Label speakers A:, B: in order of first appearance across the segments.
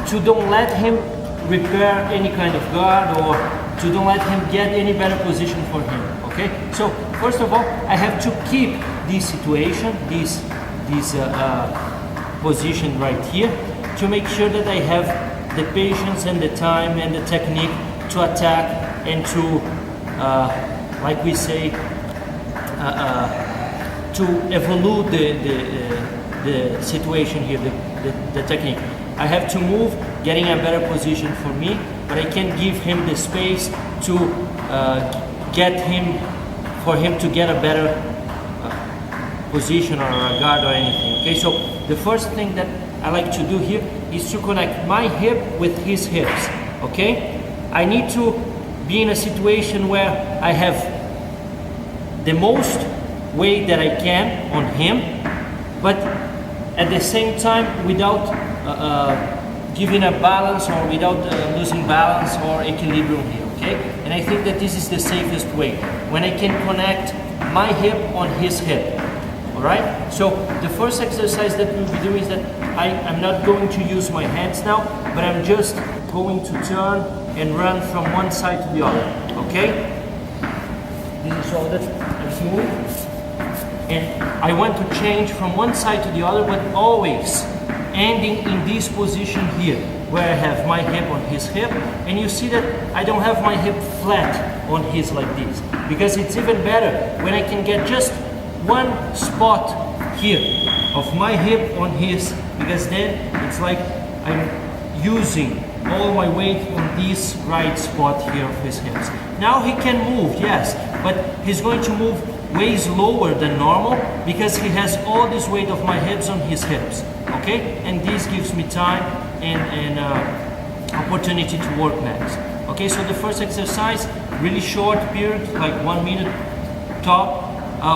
A: to don't let him repair any kind of guard, or to don't let him get any better position for him. Okay, so first of all, I have to keep this situation, this position right here, to make sure that I have the patience and the time and the technique to attack and to, like we say, to evolve the situation here, the technique. I have to move, getting a better position for me, but I can give him the space to for him to get a better position or a guard or anything. Okay, so the first thing that I like to do here is to connect my hip with his hips. Okay, I need to be in a situation where I have the most weight that I can on him, but at the same time without giving a balance, or without losing balance or equilibrium here. Okay, and I think that this is the safest way, when I can connect my hip on his hip. Alright, so the first exercise that we'll be doing is that I'm not going to use my hands now, but I'm just going to turn and run from one side to the other. Okay, this is all that I move, and I want to change from one side to the other, but always ending in this position here, where I have my hip on his hip, and you see that I don't have my hip flat on his like this, because it's even better when I can get just one spot here of my hip on his, because then it's like I'm using all my weight on this right spot here of his hips. Now he can move, yes, but he's going to move way slower than normal, because he has all this weight of my hips on his hips. Okay, and this gives me time and opportunity to work next. Okay, so the first exercise, really short period, like 1 minute top.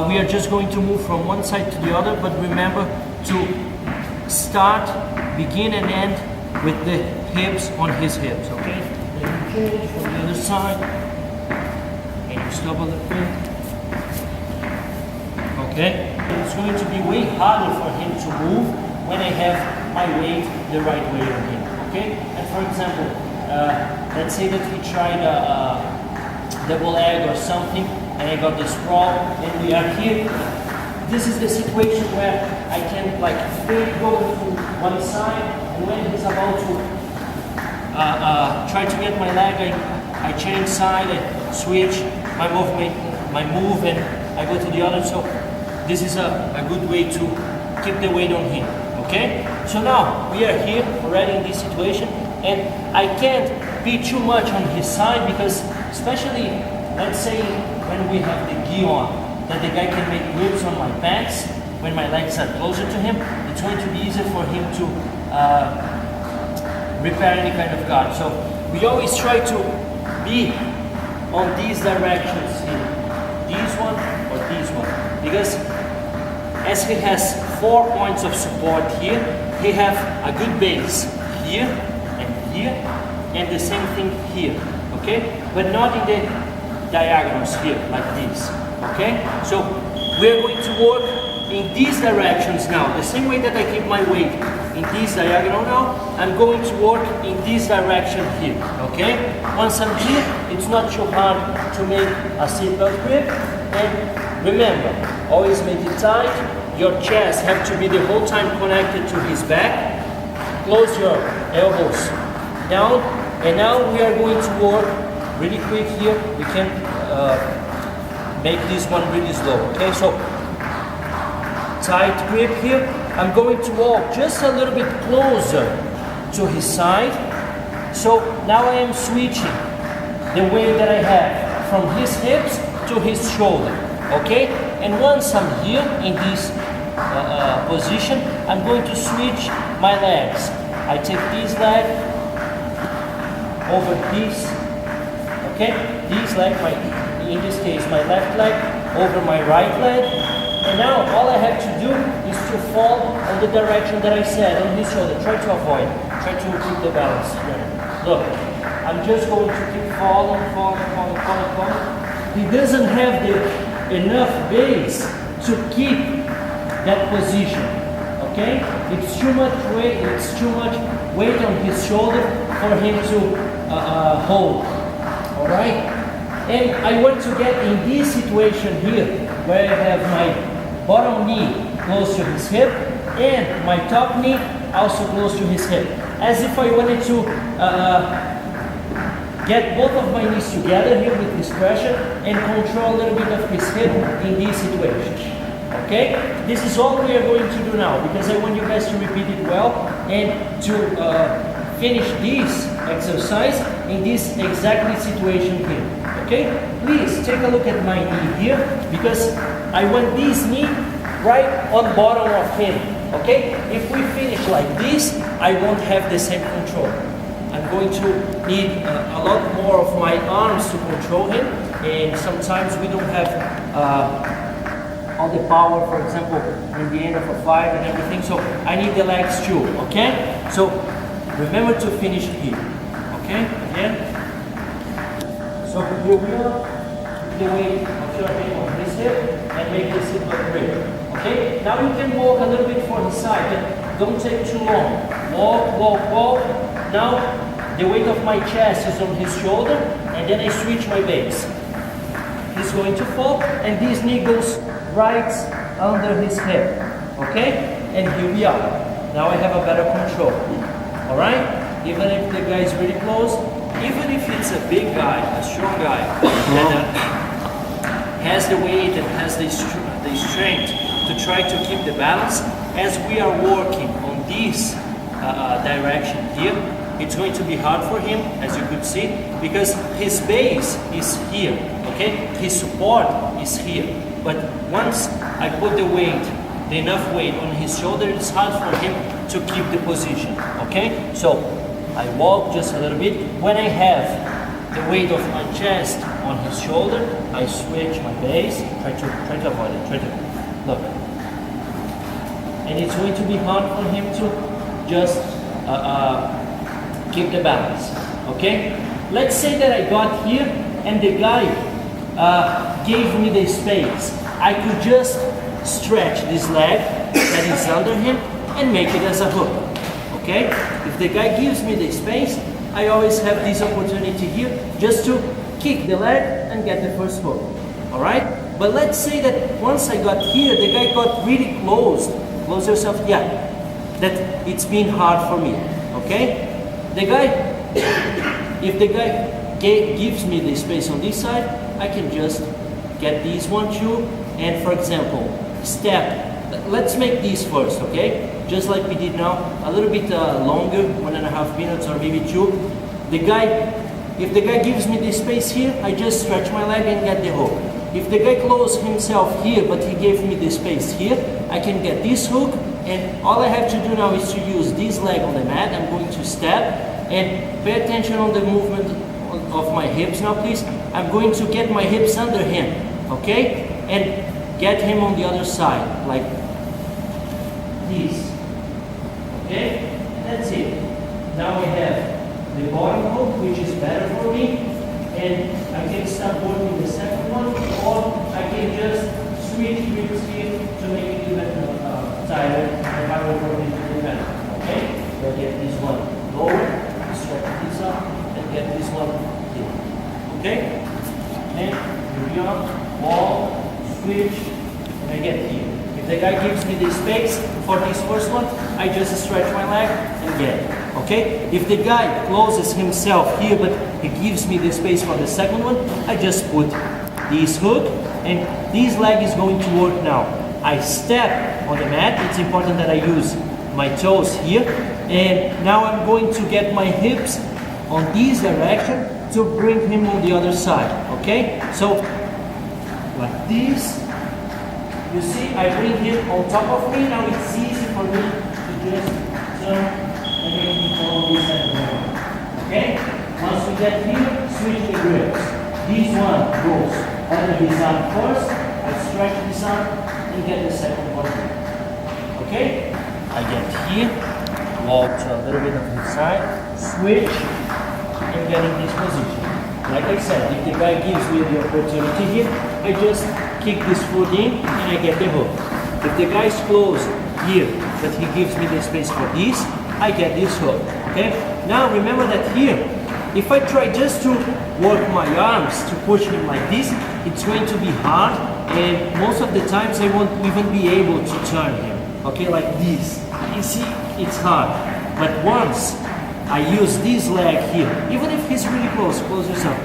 A: We are just going to move from one side to the other, but remember to start, begin and end with the hips on his hips. Okay, then you change from the other side, and you stop a little bit. Okay, it's going to be way harder for him to move when I have my weight the right way on him. Okay, and for example, let's say that he tried a double leg or something, and I got the sprawl, and we are here. This is the situation where I can like really go to one side, and when he's about to try to get my leg, I change side, I switch my movement, my move, and I go to the other. So this is a good way to keep the weight on him. Okay, so now we are here already in this situation, and I can't be too much on his side, because especially, let's say, when we have the gi on, that the guy can make grips on my pants, when my legs are closer to him, it's going to be easier for him to repair any kind of guard. So we always try to be on these directions here, this one or this one, because as he has 4 points of support here, he have a good base here, and the same thing here, okay? But not in the diagonals here, like this, okay? So we're going to work in these directions now. The same way that I keep my weight in this diagonal now, I'm going to work in this direction here, okay? Once I'm here, it's not too hard to make a seatbelt grip, and remember, always make it tight. Your chest have to be the whole time connected to his back. Close your elbows down, and now we are going to work really quick here. We can make this one really slow. Okay, so tight grip here. I'm going to walk just a little bit closer to his side. So now I am switching the weight that I have from his hips to his shoulder. Okay, and once I'm here in this position, I'm going to switch my legs. I take this leg over this, okay? This leg, in this case, my left leg over my right leg. And now all I have to do is to fall on the direction that I said, on his shoulder. Try to avoid, try to keep the balance here. Look, I'm just going to keep falling. He doesn't have enough base to keep that position. okay? It's too much weight on his shoulder for him to hold, all right? And I want to get in this situation here, where I have my bottom knee close to his hip, and my top knee also close to his hip, as if I wanted to get both of my knees together here with this pressure and control a little bit of his hip in this situation. Okay? This is all we are going to do now, because I want you guys to repeat it well and to finish this exercise in this exactly situation here. Okay? Please take a look at my knee here, because I want this knee right on bottom of him. Okay? If we finish like this, I won't have the same control. I'm going to need a lot more of my arms to control him, and sometimes we don't have all the power, for example, in the end of a fight and everything, so I need the legs too, okay? So remember to finish here, okay? Again. So here we are, the weight of your hip on this hip, and make the seatbelt grip, okay? Now you can walk a little bit for the side, but don't take too long. Walk, walk, walk. Now the weight of my chest is on his shoulder, and then I switch my base. He's going to fall, and this knee goes right under his hip, okay? And here we are. Now I have a better control, all right? Even if the guy is really close, even if it's a big guy, a strong guy, that has the weight and has the strength to try to keep the balance, as we are working on this direction here, it's going to be hard for him, as you could see, because his base is here, okay? His support is here. But once I put the weight, enough weight on his shoulder, it's hard for him to keep the position, okay? So I walk just a little bit. When I have the weight of my chest on his shoulder, I switch my base, try to avoid it, look. And it's going to be hard for him to just keep the balance, okay? Let's say that I got here and the guy gave me the space. I could just stretch this leg that is under him and make it as a hook, okay? If the guy gives me the space, I always have this opportunity here just to kick the leg and get the first hook, all right? But let's say that once I got here, the guy got really close yourself, yeah, that it's been hard for me, okay? If the guy gives me the space on this side, I can just get this one too, and for example, step. Let's make this first, okay? Just like we did now, a little bit longer, 1.5 minutes or maybe 2. If the guy gives me the space here, I just stretch my leg and get the hook. If the guy closed himself here, but he gave me the space here, I can get this hook, and all I have to do now is to use this leg on the mat. I'm going to step, and pay attention on the movement of my hips now, please. I'm going to get my hips under him, okay? And get him on the other side, like this, okay? That's it. Now I have the bottom hook, which is better for me, and I can start working the second one, or I can just switch grips here to make it even tighter if I were working to the better, okay? So I get this one lower, stretch this up, and get this one here, okay? And here we are, wall, switch, and I get here. If the guy gives me the space for this first one, I just stretch my leg and get it, okay? If the guy closes himself here, but he gives me the space for the second one, I just put this hook, and this leg is going to work now. I step on the mat. It's important that I use my toes here, and now I'm going to get my hips on this direction to bring him on the other side, okay? So, like this, you see, I bring him on top of me. Now it's easy for me to just turn and make him follow this side around, okay? Once we get here, switch the grips. This one goes under his arm first, I stretch this arm and get the second one here, okay? I get here, walk to a little bit of his side, switch, and get in this position. Like I said, if the guy gives me the opportunity here, I just kick this foot in and I get the hook. If the guy is close here but he gives me the space for this, I get this hook, okay? Now remember that here, if I try just to work my arms to push him like this, it's going to be hard, and most of the times I won't even be able to turn him, okay, like this. You see, it's hard. But once I use this leg here, even if he's really close yourself,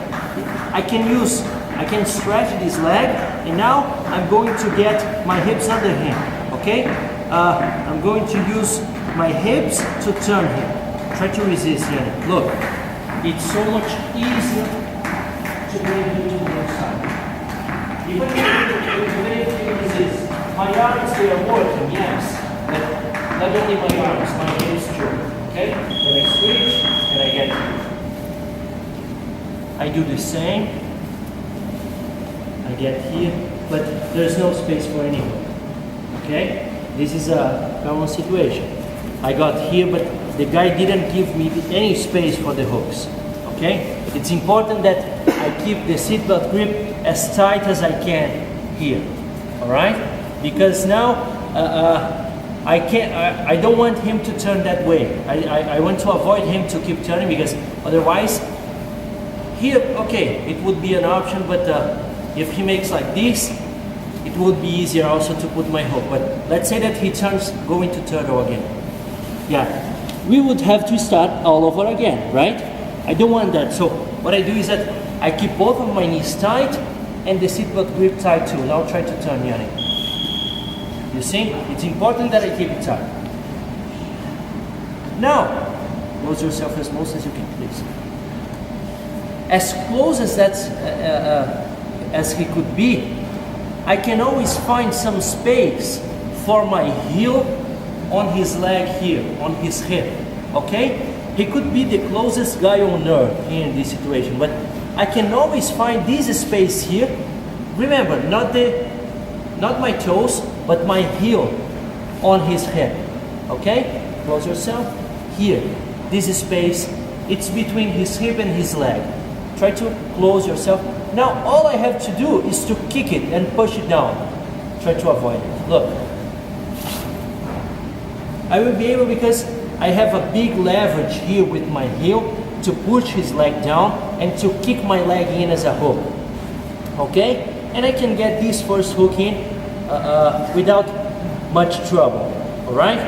A: I can stretch this leg, and now I'm going to get my hips under him, okay? I'm going to use my hips to turn him. Try to resist here. Look, it's so much easier to bring him to the other side. Even if you resist, my arms, they are working, yes, but not only my arms, my hips too, okay? Then I switch, and I get here. I do the same. I get here, but there's no space for anyone, okay? This is a common situation. I got here, but the guy didn't give me any space for the hooks, okay? It's important that I keep the seatbelt grip as tight as I can here, all right? Because now I don't want him to turn that way. I want to avoid him to keep turning, because otherwise, here, okay, it would be an option, but if he makes like this, it would be easier also to put my hook. But let's say that he turns, going to turtle again. Yeah, we would have to start all over again, right? I don't want that. So what I do is that I keep both of my knees tight and the seatbelt grip tight too. Now try to turn, Yannick. You see? It's important that I keep it tight. Now, close yourself as close as you can, please. As close as that's as he could be, I can always find some space for my heel on his leg here, on his hip, okay? He could be the closest guy on earth here in this situation, but I can always find this space here. Remember, not my toes, but my heel on his hip, okay? Close yourself. Here, this space, it's between his hip and his leg. Try to close yourself. Now, all I have to do is to kick it and push it down. Try to avoid it. Look. I will be able, because I have a big leverage here with my heel, to push his leg down and to kick my leg in as a hook. Okay? And I can get this first hook in without much trouble. Alright?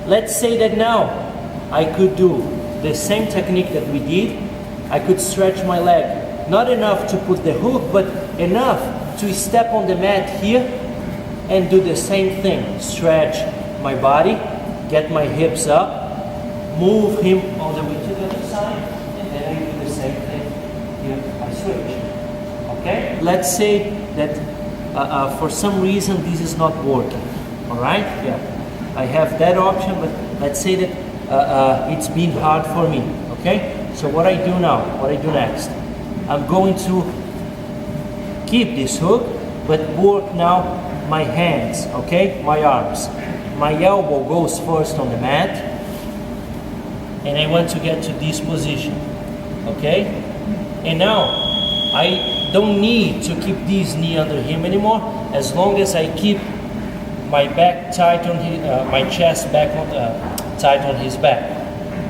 A: Let's say that now I could do the same technique that we did. I could stretch my leg. Not enough to put the hook, but enough to step on the mat here and do the same thing. Stretch my body, get my hips up, move him all the way to the other side, and then I do the same thing here. I switch. Okay? Let's say that for some reason this is not working. Alright? Yeah. I have that option, but let's say that it's been hard for me. Okay? So what I do now, what I do next, I'm going to keep this hook, but work now my hands, okay? My arms. My elbow goes first on the mat, and I want to get to this position, okay? And now, I don't need to keep this knee under him anymore, as long as I keep my back tight on his, my chest back on, tight on his back,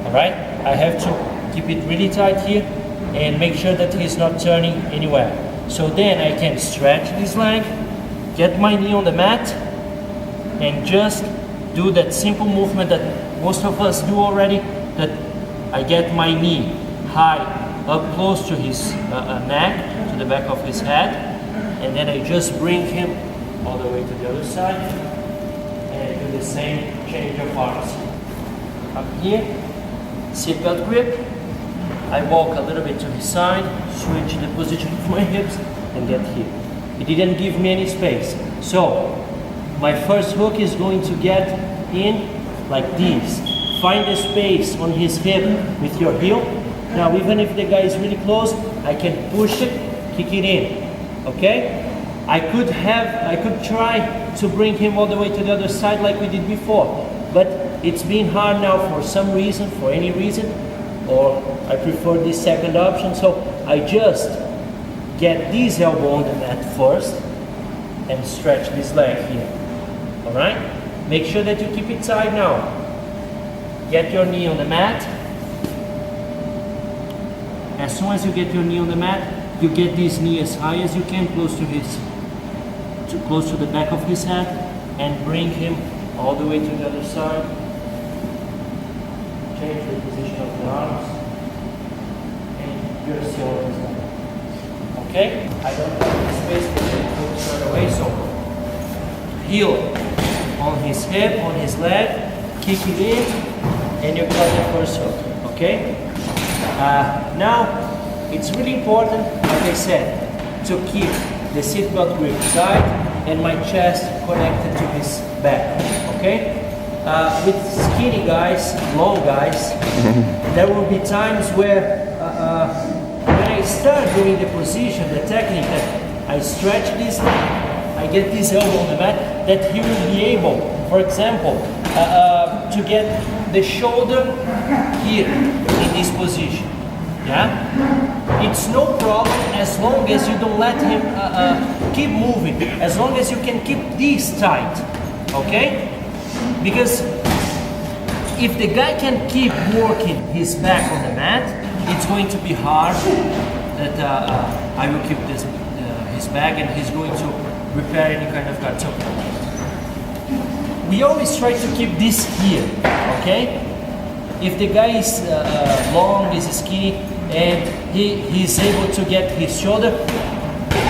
A: all right? I have to keep it really tight here, and make sure that he's not turning anywhere. So then I can stretch this leg, get my knee on the mat, and just do that simple movement that most of us do already, that I get my knee high, up close to his neck, to the back of his head, and then I just bring him all the way to the other side, and do the same change of arms. Up here, seatbelt grip, I walk a little bit to his side, switch the position of my hips, and get here. It didn't give me any space. So, my first hook is going to get in like this. Find the space on his hip with your heel. Now, even if the guy is really close, I can push it, kick it in. Okay? I could try to bring him all the way to the other side like we did before. But it's been hard now for some reason, for any reason, or I prefer this second option, so I just get this elbow on the mat first and stretch this leg here. Alright? Make sure that you keep it tight now. Get your knee on the mat. As soon as you get your knee on the mat, you get this knee as high as you can, close to the back of his head, and bring him all the way to the other side. Change the position of the arms, and you're still on his back. Okay? I don't have the space for the hooks right away, so heel on his hip, on his leg, kick it in, and you got the first hook. Okay? Now, it's really important, like I said, to keep the seatbelt grip tight and my chest connected to his back. Okay? With skinny guys, long guys, there will be times where when I start doing the position, the technique that I stretch this leg, I get this elbow on the mat, that he will be able, for example, to get the shoulder here in this position. Yeah? It's no problem as long as you don't let him keep moving, as long as you can keep this tight. Okay? Because if the guy can keep working his back on the mat, it's going to be hard that I will keep his back and he's going to repair any kind of cut. So we always try to keep this here, okay? If the guy is long, is skinny, and he's able to get his shoulder,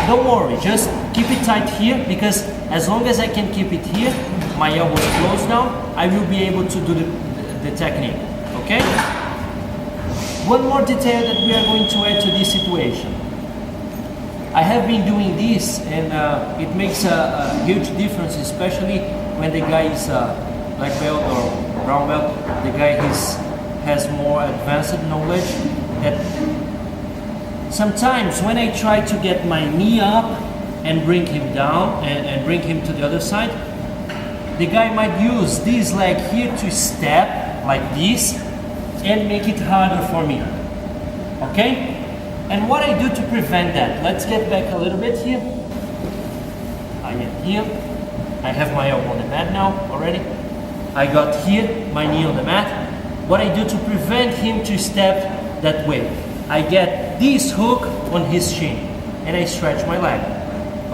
A: don't worry, just keep it tight here, because as long as I can keep it here, my elbow is closed now, I will be able to do the technique, okay? One more detail that we are going to add to this situation. I have been doing this, and it makes a huge difference, especially when the guy is black belt or brown belt. The guy has more advanced knowledge. That sometimes when I try to get my knee up and bring him down and bring him to the other side, the guy might use this leg here to step like this and make it harder for me. Okay? And what I do to prevent that, let's get back a little bit here. I am here. I have my elbow on the mat now already. I got here, my knee on the mat. What I do to prevent him to step that way, I get this hook on his shin and I stretch my leg.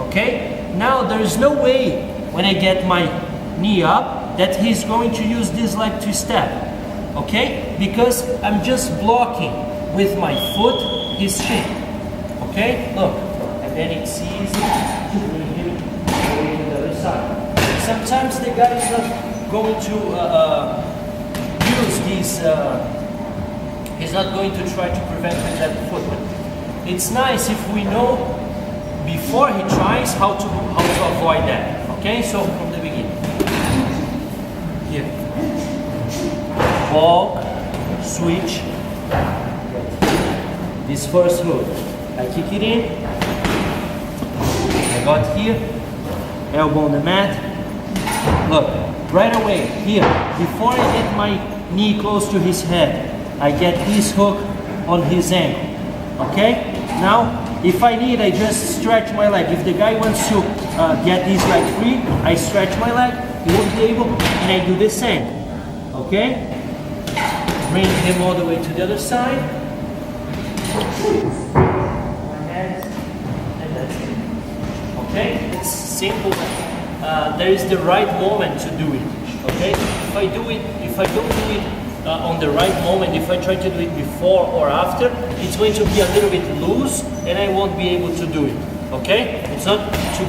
A: Okay? Now there is no way when I get my knee up that he's going to use this leg to step. Okay? Because I'm just blocking with my foot his shin. Okay? Look. And then it's easy to bring him away to the other side. Sometimes the guy is not going to use these, he's not going to try to prevent with that foot. But it's nice if we know before he tries how to avoid that. Okay? So from the beginning. Here. Walk, switch. This first hook, I kick it in, I got here, elbow on the mat, look, right away, here, before I get my knee close to his head, I get this hook on his ankle, okay? Now, if I need, I just stretch my leg. If the guy wants to get this leg free, I stretch my leg, he won't be able, and I do the same, okay? Bring him all the way to the other side. My hands, and that's it. Okay? It's simple. There is the right moment to do it. Okay? If I don't do it on the right moment, if I try to do it before or after, it's going to be a little bit loose and I won't be able to do it. Okay? It's not to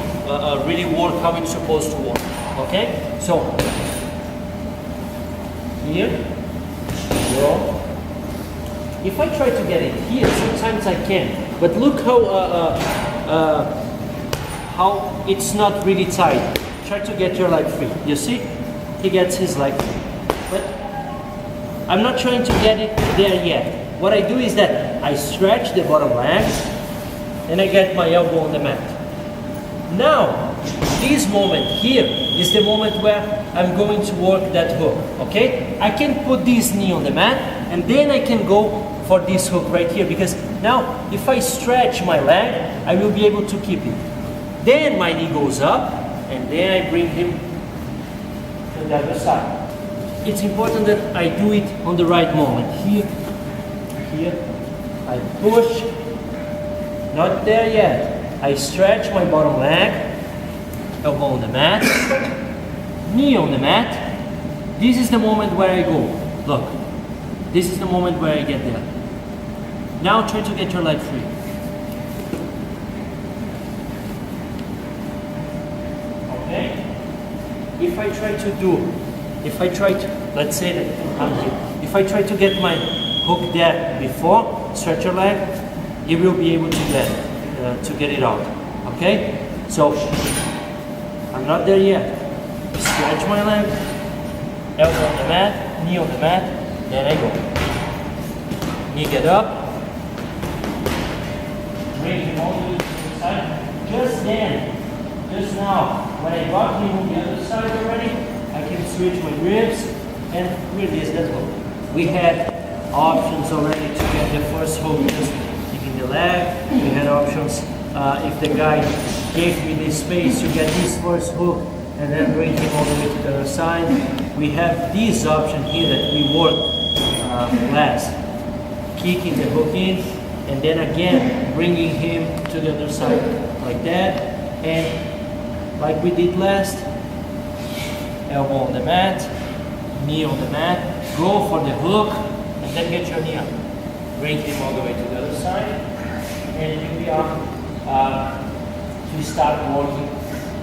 A: really work how it's supposed to work. Okay? So, here, roll. If I try to get it here, sometimes I can. But look how it's not really tight. Try to get your leg free. You see? He gets his leg free. But I'm not trying to get it there yet. What I do is that I stretch the bottom leg and I get my elbow on the mat. Now, this moment here is the moment where I'm going to work that hook. Okay? I can put this knee on the mat and then I can go for this hook right here, because now if I stretch my leg, I will be able to keep it. Then my knee goes up and then I bring him to to the other side. It's important that I do it on the right moment. Here, I push, not there yet. I stretch my bottom leg, elbow on the mat, knee on the mat. This is the moment where I go. Look, this is the moment where I get there. Now try to get your leg free. Okay? If I try to, let's say that I'm here. If I try to get my hook there before, stretch your leg, you will be able to get it out. Okay? So, I'm not there yet. Stretch my leg, elbow on the mat, knee on the mat, then I go. Knee get up, bring him all the way to the side. Just now, when I got him on the other side already, I can switch my grips and release that hook. We had options already to get the first hook just keeping the leg. We had options if the guy gave me this space to get this first hook and then bring him all the way to the other side. We have this option here that we worked last. Kicking the hook in and then again bringing him to the other side like that. And like we did last, elbow on the mat, knee on the mat, go for the hook and then get your knee up. Bring him all the way to the other side and here we are to start working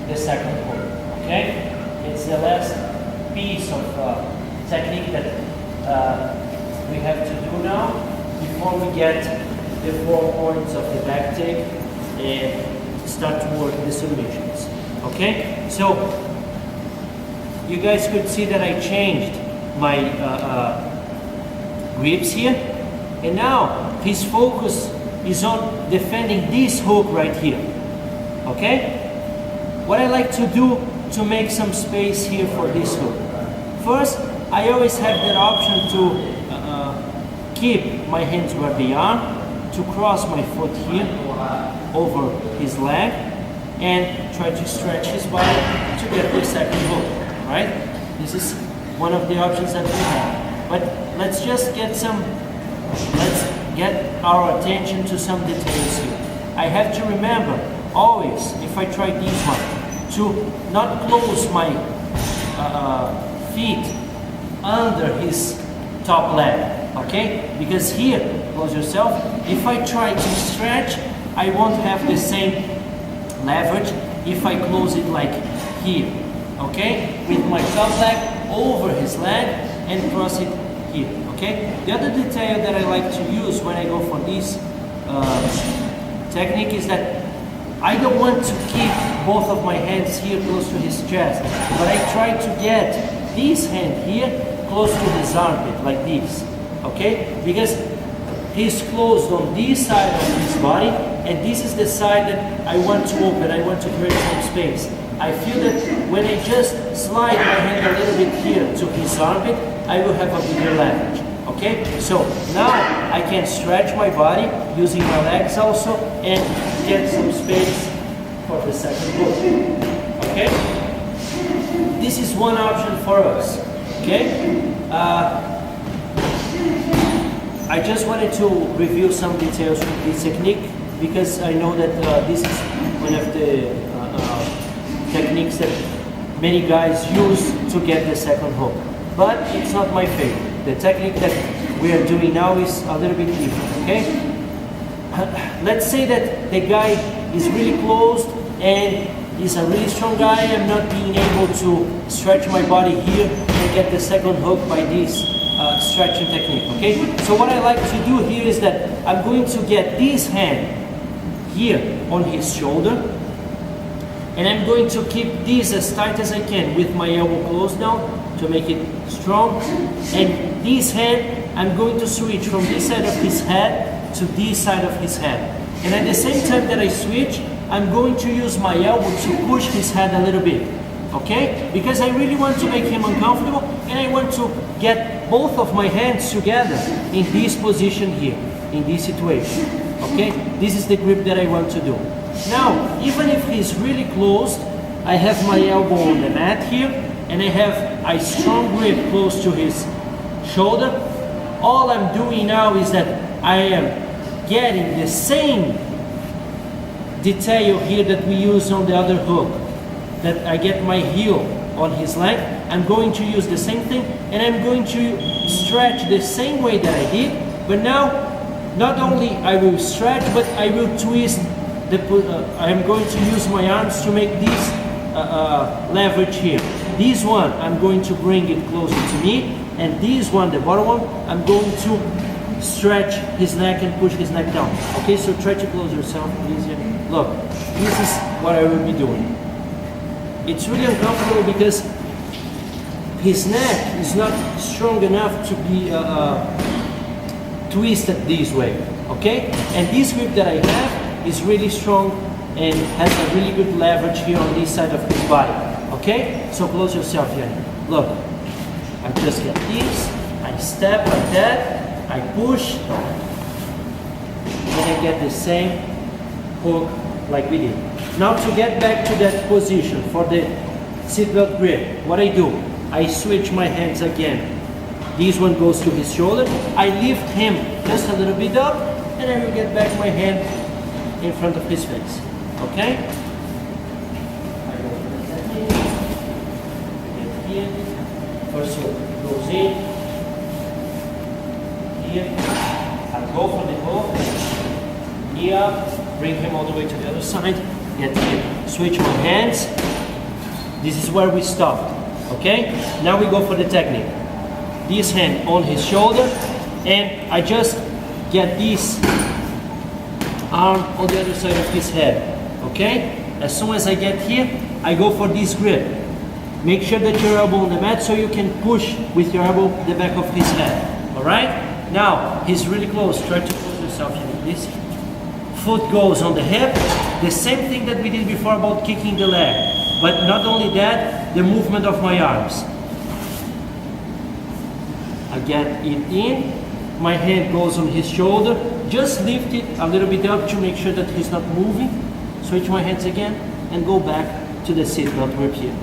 A: the second hook. Okay? It's the last piece of technique that we have to do now before we get the 4 points of the backtake and start to work the submissions. Okay? So you guys could see that I changed my grips here, and now his focus is on defending this hook right here. Okay? What I like to do to make some space here for this hook. First, I always have that option to keep my hands where they are, to cross my foot here over his leg, and try to stretch his body to get the second hook, right? This is one of the options that we have. But let's get our attention to some details here. I have to remember always, if I try this one, to not close my feet under his top leg, okay? Because here, close yourself, if I try to stretch, I won't have the same leverage if I close it like here, okay? With my top leg over his leg and cross it here, okay? The other detail that I like to use when I go for this technique is that I don't want to keep both of my hands here close to his chest, but I try to get this hand here close to his armpit, like this, okay? Because he's closed on this side of his body, and this is the side that I want to open, I want to create some space. I feel that when I just slide my hand a little bit here to his armpit, I will have a bigger leverage, okay? So now I can stretch my body using my legs also and get some space for the second hook, okay? This is one option for us, okay? I just wanted to review some details with this technique because I know that this is one of the techniques that many guys use to get the second hook. But it's not my favorite. The technique that we are doing now is a little bit different, okay? Let's say that the guy is really closed and he's a really strong guy. I'm not being able to stretch my body here and get the second hook by this stretching technique, okay? So what I like to do here is that I'm going to get this hand here on his shoulder, and I'm going to keep this as tight as I can with my elbow closed down to make it strong. And this hand, I'm going to switch from this side of his head to this side of his head. And at the same time that I switch, I'm going to use my elbow to push his head a little bit, okay? Because I really want to make him uncomfortable, and I want to get both of my hands together in this position here, in this situation, okay? This is the grip that I want to do. Now, even if he's really closed, I have my elbow on the mat here, and I have a strong grip close to his shoulder, all I'm doing now is that I am getting the same detail here that we use on the other hook, that I get my heel on his leg. I'm going to use the same thing, and I'm going to stretch the same way that I did, but now not only I will stretch, but I will twist I'm going to use my arms to make this leverage here. This one I'm going to bring it closer to me, and this one, the bottom one, I'm going to stretch his neck and push his neck down. Okay, so try to close yourself, please. Look, this is what I will be doing. It's really uncomfortable because his neck is not strong enough to be twisted this way, okay? And this grip that I have is really strong and has a really good leverage here on this side of his body, okay? So close yourself here. Look, I just get this, I step like that, I push, and I get the same hook like we did. Now to get back to that position for the seatbelt grip, what I do, I switch my hands again. This one goes to his shoulder, I lift him just a little bit up, and I will get back my hand in front of his face, okay? I go for the technique, get here, first hook goes in, here, I go for the hook, knee up, bring him all the way to the other side, get here, switch my hands, this is where we stopped, okay? Now we go for the technique. This hand on his shoulder, and I just get this arm on the other side of his head, okay? As soon as I get here, I go for this grip. Make sure that your elbow on the mat so you can push with your elbow the back of his head, all right? Now, he's really close. Try to close yourself here, please. Foot goes on the hip. The same thing that we did before about kicking the leg. But not only that, the movement of my arms. I get it in. My hand goes on his shoulder. Just lift it a little bit up to make sure that he's not moving. Switch my hands again and go back to the seatbelt grip here.